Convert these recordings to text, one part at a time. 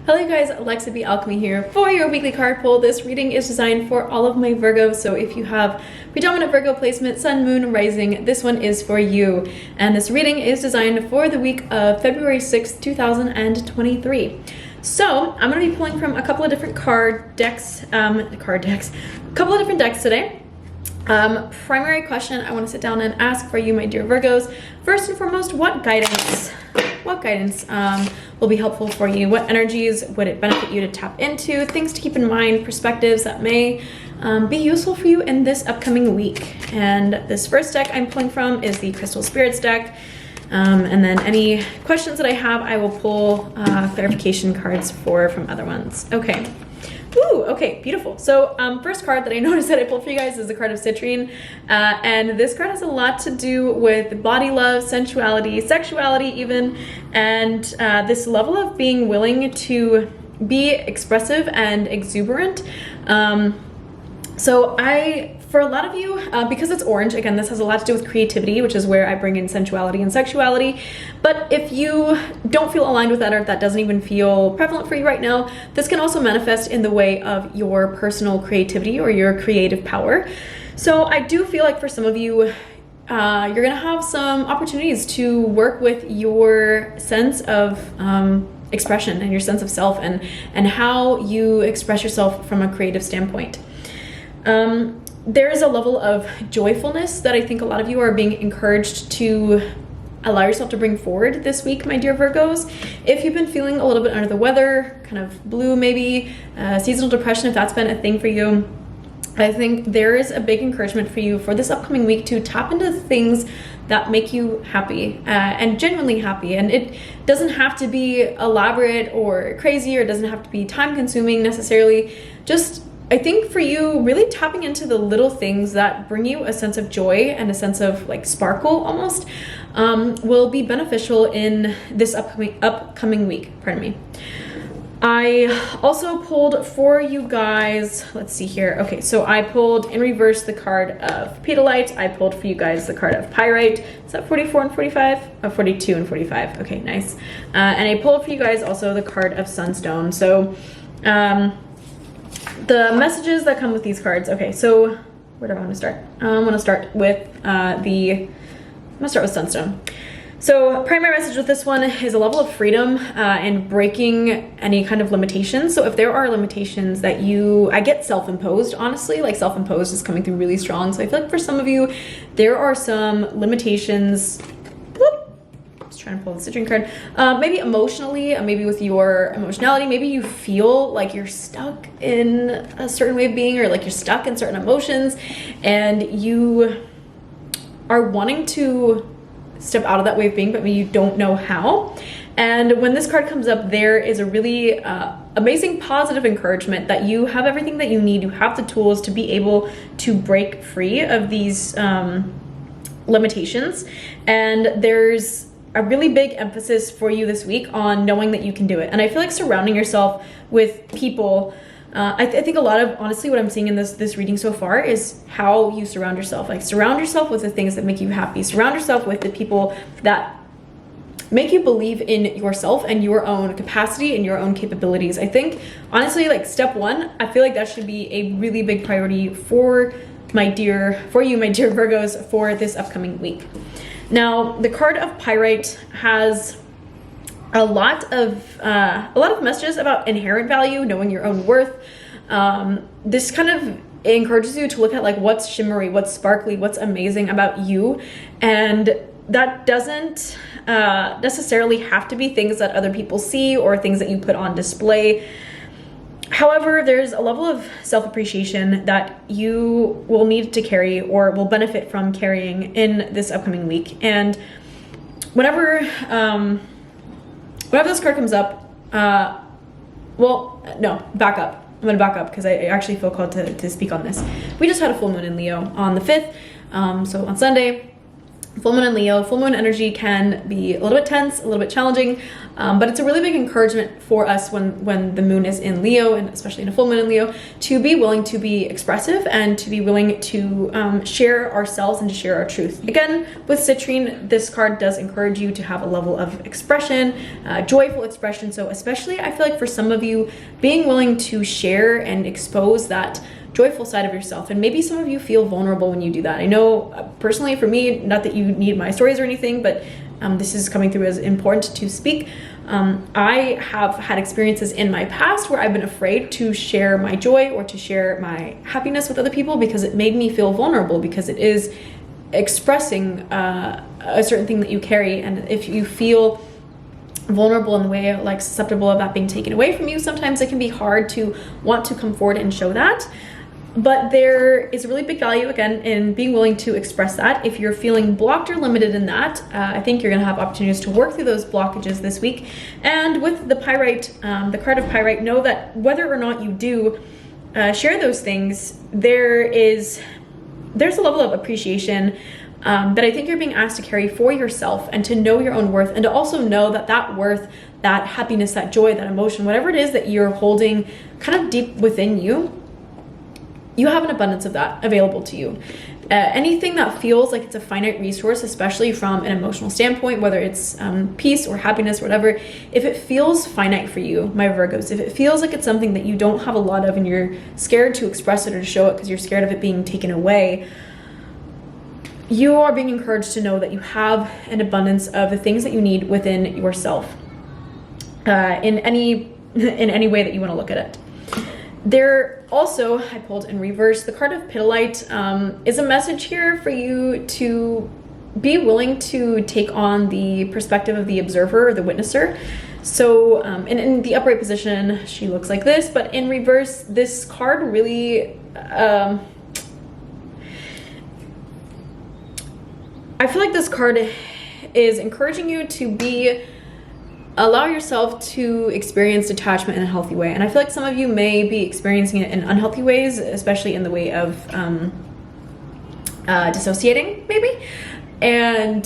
Hello you guys, Alexa B Alchemy here for your weekly card pull. This reading is designed for all of my Virgos, so if you have predominant Virgo placement, Sun, Moon, Rising, this one is for you. And this reading is designed for the week of February 6th, 2023. So I'm going to be pulling from a couple of different card decks, a couple of different decks today. Primary question I want to sit down and ask for you, my dear Virgos. First and foremost, what guidance will be helpful for you? What energies would it benefit you to tap into? Things to keep in mind, perspectives that may be useful for you in this upcoming week. And this first deck I'm pulling from is the Crystal Spirits deck. And then any questions that I have, I will pull clarification cards from other ones. Okay. Ooh, okay, beautiful. So first card that I noticed that I pulled for you guys is the card of Citrine. And this card has a lot to do with body love, sensuality, sexuality even, and this level of being willing to be expressive and exuberant. For a lot of you, because it's orange, again, this has a lot to do with creativity, which is where I bring in sensuality and sexuality. But if you don't feel aligned with that, or if that doesn't even feel prevalent for you right now, this can also manifest in the way of your personal creativity or your creative power. So I do feel like for some of you, you're gonna have some opportunities to work with your sense of expression and your sense of self and how you express yourself from a creative standpoint. There is a level of joyfulness that I think a lot of you are being encouraged to allow yourself to bring forward this week, my dear Virgos. If you've been feeling a little bit under the weather, kind of blue maybe, seasonal depression, if that's been a thing for you, I think there is a big encouragement for you for this upcoming week to tap into things that make you happy and genuinely happy. And it doesn't have to be elaborate or crazy, or it doesn't have to be time consuming necessarily. Just I think for you, really tapping into the little things that bring you a sense of joy and a sense of like sparkle almost will be beneficial in this upcoming week. Pardon me. I also pulled for you guys, let's see here. Okay, so I pulled in reverse the card of Pedalite. I pulled for you guys the card of Pyrite. Is that 44 and 45? Oh, 42 and 45. Okay, nice. And I pulled for you guys also the card of Sunstone. So, the messages that come with these cards. Okay, so where do I want to start? I want to start with I'm gonna start with Sunstone. So primary message with this one is a level of freedom and breaking any kind of limitations. So if there are limitations that I get self-imposed, honestly, like self-imposed is coming through really strong. So I feel like for some of you, there are some limitations. Trying to pull the Citrine card. Maybe emotionally, maybe with your emotionality, maybe you feel like you're stuck in a certain way of being, or like you're stuck in certain emotions and you are wanting to step out of that way of being, but maybe you don't know how. And when this card comes up, there is a really amazing positive encouragement that you have everything that you need. You have the tools to be able to break free of these limitations. And there's a really big emphasis for you this week on knowing that you can do it. And I feel like surrounding yourself with people, I think a lot of, honestly, what I'm seeing in this reading so far is how you surround yourself. Like surround yourself with the things that make you happy. Surround yourself with the people that make you believe in yourself and your own capacity and your own capabilities. I think, honestly, like step one, I feel like that should be a really big priority for you, my dear Virgos, for this upcoming week. Now, the card of Pyrite has a lot of messages about inherent value, knowing your own worth. This kind of encourages you to look at like what's shimmery, what's sparkly, what's amazing about you, and that doesn't necessarily have to be things that other people see or things that you put on display. However, there's a level of self-appreciation that you will need to carry or will benefit from carrying in this upcoming week. And whenever this card comes up, back up. I'm going to back up because I actually feel called to speak on this. We just had a full moon in Leo on the 5th, so on Sunday. Full moon in Leo, full moon energy can be a little bit tense, a little bit challenging, but it's a really big encouragement for us when the moon is in Leo, and especially in a full moon in Leo, to be willing to be expressive and to be willing to share ourselves and to share our truth. Again, with citrine, this card does encourage you to have a level of expression, joyful expression. So especially, I feel like for some of you, being willing to share and expose that joyful side of yourself. And maybe some of you feel vulnerable when you do that. I know personally for me, not that you need my stories or anything, but this is coming through as important to speak. I have had experiences in my past where I've been afraid to share my joy or to share my happiness with other people because it made me feel vulnerable, because it is expressing a certain thing that you carry. And if you feel vulnerable in the way, like susceptible of that being taken away from you, sometimes it can be hard to want to come forward and show that. But there is a really big value, again, in being willing to express that. If you're feeling blocked or limited in that, I think you're gonna have opportunities to work through those blockages this week. And with the pyrite, the card of pyrite, know that whether or not you do share those things, there's a level of appreciation that I think you're being asked to carry for yourself, and to know your own worth, and to also know that that worth, that happiness, that joy, that emotion, whatever it is that you're holding kind of deep within you, you have an abundance of that available to you. Anything that feels like it's a finite resource, especially from an emotional standpoint, whether it's peace or happiness or whatever, if it feels finite for you, my Virgos, if it feels like it's something that you don't have a lot of and you're scared to express it or to show it because you're scared of it being taken away, you are being encouraged to know that you have an abundance of the things that you need within yourself, in any way that you want to look at it. There also, I pulled in reverse, the card of Pitilite is a message here for you to be willing to take on the perspective of the observer or the witnesser. So in the upright position, she looks like this, but in reverse, this card really, I feel like this card is encouraging you to allow yourself to experience detachment in a healthy way. And I feel like some of you may be experiencing it in unhealthy ways, especially in the way of dissociating maybe, and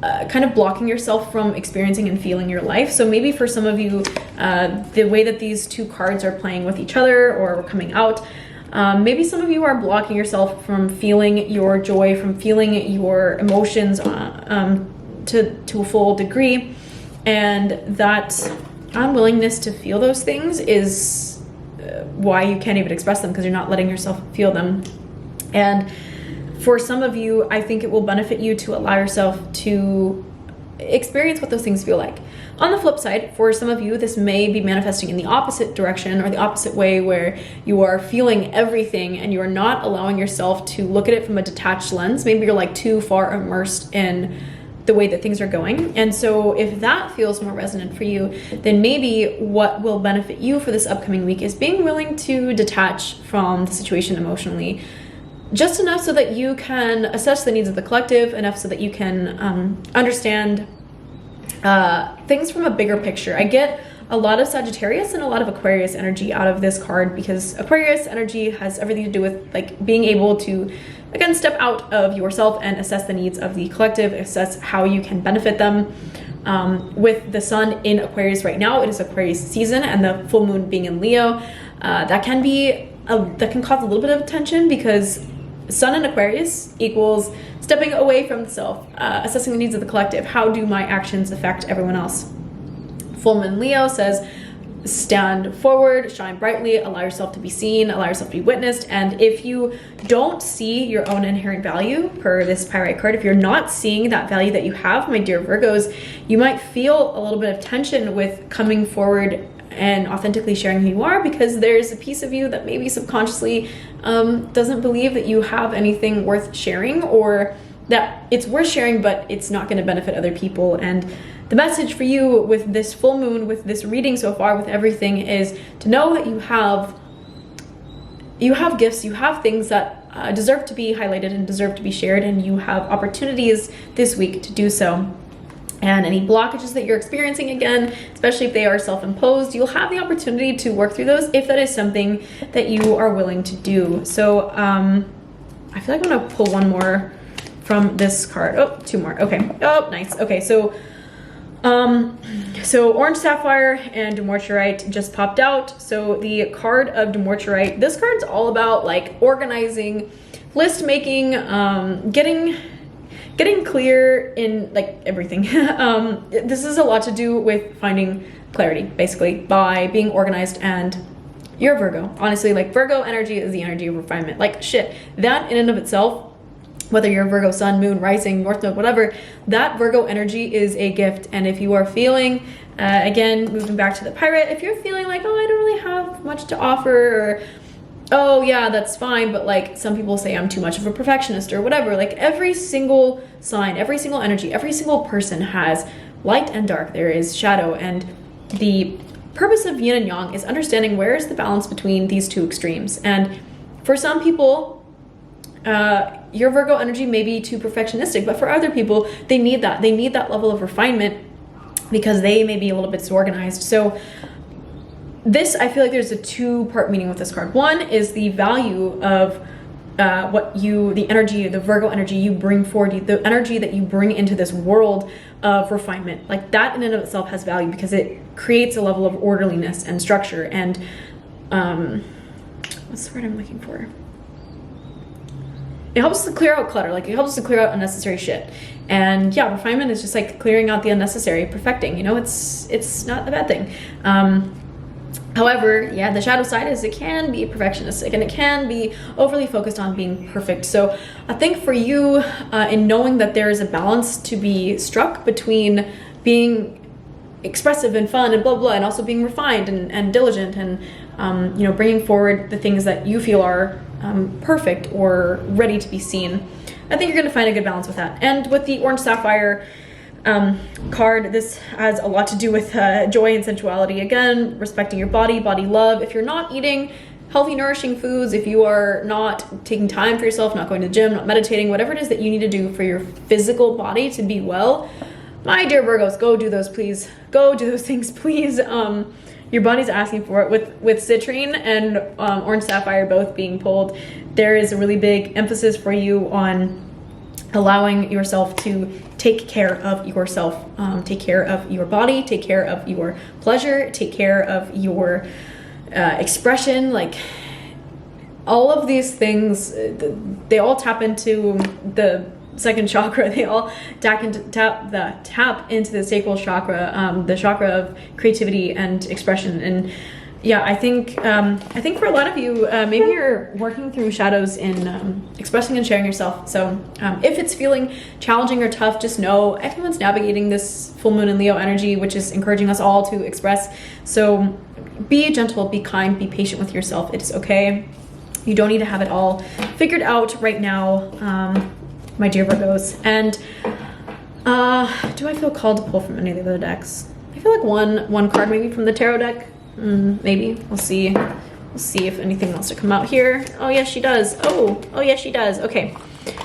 kind of blocking yourself from experiencing and feeling your life. So maybe for some of you, the way that these two cards are playing with each other or coming out, maybe some of you are blocking yourself from feeling your joy, from feeling your emotions to a full degree. And that unwillingness to feel those things is why you can't even express them, because you're not letting yourself feel them. And for some of you, I think it will benefit you to allow yourself to experience what those things feel like. On the flip side, for some of you, this may be manifesting in the opposite direction or the opposite way, where you are feeling everything and you are not allowing yourself to look at it from a detached lens. Maybe you're like too far immersed in the way that things are going. And so if that feels more resonant for you, then maybe what will benefit you for this upcoming week is being willing to detach from the situation emotionally, just enough so that you can assess the needs of the collective, enough so that you can understand things from a bigger picture. I get a lot of Sagittarius and a lot of Aquarius energy out of this card, because Aquarius energy has everything to do with like being able to, again, step out of yourself and assess the needs of the collective, assess how you can benefit them. With the sun in Aquarius right now, it is Aquarius season, and the full moon being in Leo, that can cause a little bit of tension, because sun in Aquarius equals stepping away from the self, assessing the needs of the collective. How do my actions affect everyone else? Full moon Leo says, stand forward, shine brightly, allow yourself to be seen, allow yourself to be witnessed. And if you don't see your own inherent value, per this pyrite card, if you're not seeing that value that you have, my dear Virgos, you might feel a little bit of tension with coming forward and authentically sharing who you are, because there's a piece of you that maybe subconsciously doesn't believe that you have anything worth sharing, or that it's worth sharing, but it's not going to benefit other people. And the message for you with this full moon, with this reading so far, with everything, is to know that you have gifts, you have things that deserve to be highlighted and deserve to be shared, and you have opportunities this week to do so. And any blockages that you're experiencing, again, especially if they are self-imposed, you'll have the opportunity to work through those if that is something that you are willing to do. So I feel like I'm gonna pull one more from this card. Oh, two more. Okay. Oh, nice. Okay, so orange sapphire and dumortierite just popped out. So the card of dumortierite, this card's all about like organizing, list making, getting clear in like everything. This is a lot to do with finding clarity, basically, by being organized. And you're a Virgo. Honestly, like Virgo energy is the energy of refinement. Like shit, that in and of itself, whether you're a Virgo sun, moon, rising, north node, whatever, that Virgo energy is a gift. And if you are feeling, again, moving back to the pirate, if you're feeling like, oh, I don't really have much to offer, or, oh yeah, that's fine, but like some people say I'm too much of a perfectionist or whatever, like every single sign, every single energy, every single person has light and dark. There is shadow, and the purpose of yin and yang is understanding where is the balance between these two extremes. And for some people, your Virgo energy may be too perfectionistic, but for other people, they need that level of refinement because they may be a little bit disorganized. So this, I feel like there's a two-part meaning with this card. One is the value of the energy, the Virgo energy you bring forward, the energy that you bring into this world of refinement. Like that in and of itself has value because it creates a level of orderliness and structure. And what's the word I'm looking for? It helps to clear out clutter, like it helps to clear out unnecessary shit. And yeah, refinement is just like clearing out the unnecessary, perfecting, you know, it's not a bad thing. However, yeah, the shadow side is it can be perfectionistic and it can be overly focused on being perfect. So I think for you, in knowing that there is a balance to be struck between being expressive and fun and blah, blah, and also being refined and diligent and, you know, bringing forward the things that you feel are perfect or ready to be seen. I think you're going to find a good balance with that. And with the orange sapphire card, this has a lot to do with joy and sensuality. Again, respecting your body love. If you're not eating healthy, nourishing foods, if you are not taking time for yourself, not going to the gym, not meditating, whatever it is that you need to do for your physical body to be well, my dear Virgos, go do those, please. Go do those things, please. Your body's asking for it. With citrine and orange sapphire both being pulled, there is a really big emphasis for you on allowing yourself to take care of yourself, take care of your body, take care of your pleasure, take care of your expression. Like all of these things, they all tap into the second chakra. They all tap into the sacral chakra, the chakra of creativity and expression. And yeah, I think for a lot of you, maybe you're working through shadows in expressing and sharing yourself. So if it's feeling challenging or tough, just know everyone's navigating this full moon in Leo energy, which is encouraging us all to express. So be gentle, be kind, be patient with yourself. It is okay. You don't need to have it all figured out right now, my dear Virgos. And do I feel called to pull from any of the other decks? I feel like one card maybe from the tarot deck. Maybe we'll see. We'll see if anything wants to come out here. Oh yes, she does. Oh yes, she does. Okay,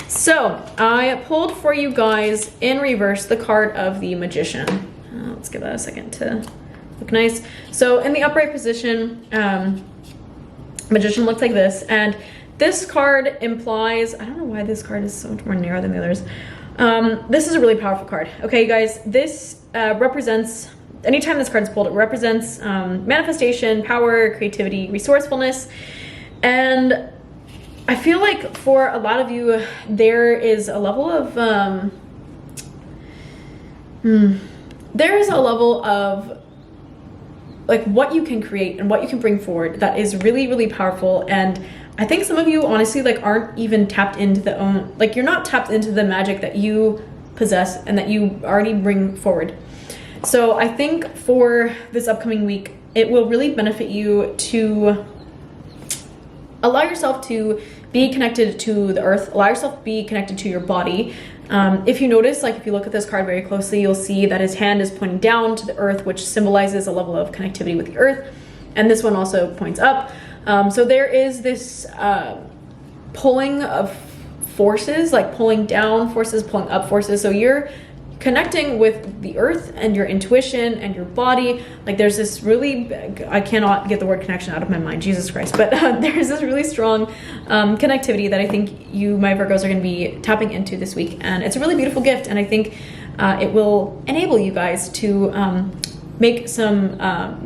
so I pulled for you guys in reverse the card of the Magician. Let's give that a second to look nice. So in the upright position, Magician looks like this, and this card implies, I don't know why this card is so much more narrow than the others. This is a really powerful card. Okay, guys, this represents, anytime this card is pulled, it represents manifestation, power, creativity, resourcefulness. And I feel like for a lot of you, there is a level of, there is a level of like what you can create and what you can bring forward that is really, really powerful. And I think some of you honestly like aren't even tapped into you're not tapped into the magic that you possess and that you already bring forward. So I think for this upcoming week, it will really benefit you to allow yourself to be connected to the earth, allow yourself to be connected to your body. If you notice, like if you look at this card very closely, you'll see that his hand is pointing down to the earth, which symbolizes a level of connectivity with the earth. And this one also points up. So there is this pulling of forces, like pulling down forces, pulling up forces. So you're connecting with the earth and your intuition and your body. Like there's this really, I cannot get the word connection out of my mind, Jesus Christ, but there's this really strong connectivity that I think you, my Virgos, are going to be tapping into this week. And it's a really beautiful gift. And I think it will enable you guys to make some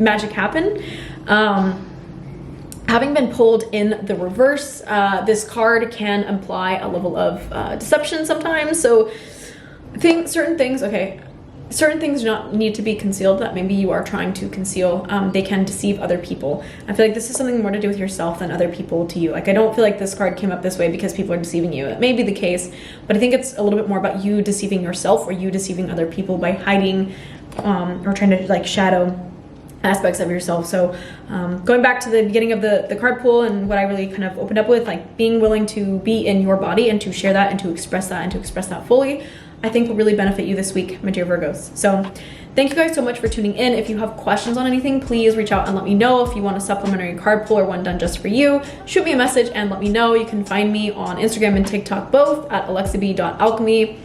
magic happen. Having been pulled in the reverse, this card can imply a level of deception sometimes. So certain things do not need to be concealed that maybe you are trying to conceal. They can deceive other people. I feel like this is something more to do with yourself than other people to you. Like, I don't feel like this card came up this way because people are deceiving you. It may be the case, but I think it's a little bit more about you deceiving yourself or you deceiving other people by hiding or trying to like shadow aspects of yourself. So going back to the beginning of the card pull and what I really kind of opened up with, like being willing to be in your body and to share that and to express that fully, I think will really benefit you this week, my dear Virgos. So thank you guys so much for tuning in. If you have questions on anything, please reach out and let me know. If you want a supplementary card pull or one done just for you, shoot me a message and let me know. You can find me on Instagram and TikTok both at alexab.alchemy.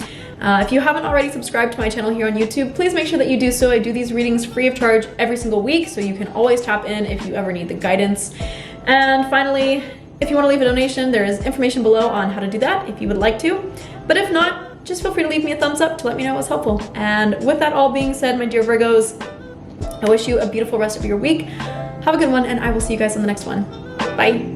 If you haven't already subscribed to my channel here on YouTube, please make sure that you do so. I do these readings free of charge every single week, so you can always tap in if you ever need the guidance. And finally, if you want to leave a donation, there is information below on how to do that if you would like to. But if not, just feel free to leave me a thumbs up to let me know it was helpful. And with that all being said, my dear Virgos, I wish you a beautiful rest of your week. Have a good one, and I will see you guys on the next one. Bye.